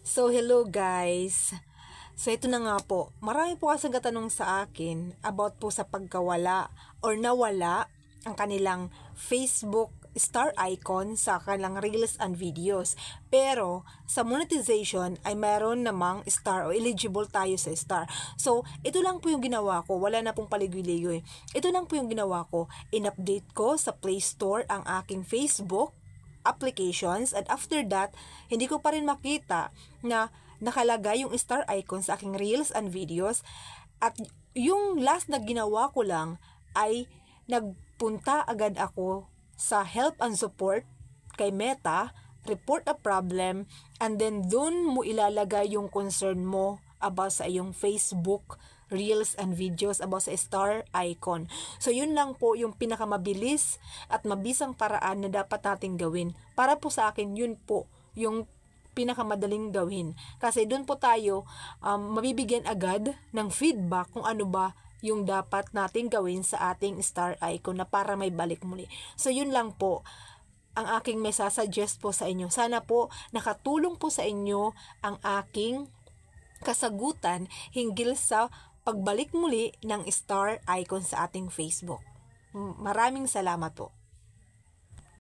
So, hello guys. So, ito na nga po. Marami po kasing katanong sa akin about po sa pagkawala or nawala ang kanilang Facebook star icon sa kanilang reels and videos. Pero, sa monetization ay mayroon namang star o eligible tayo sa star. So, ito lang po yung ginawa ko. Wala na pong paligoy-ligoy. Ito lang po yung ginawa ko. In-update ko sa Play Store ang aking Facebook applications, and after that, hindi ko pa rin makita na nakalagay yung star icon sa aking reels and videos. At yung last na ginawa ko lang ay nagpunta agad ako sa help and support kay Meta, report a problem, and then dun mo ilalagay yung concern mo about sa iyong Facebook reels and videos about sa star icon. So, yun lang po yung pinakamabilis at mabisang paraan na dapat nating gawin. Para po sa akin, yun po yung pinakamadaling gawin. Kasi dun po tayo mabibigyan agad ng feedback kung ano ba yung dapat nating gawin sa ating star icon na para may balik muli. So, yun lang po ang aking may sasuggest po sa inyo. Sana po nakatulong po sa inyo ang aking kasagutan hinggil sa pagbalik muli ng star icon sa ating Facebook. Maraming salamat po.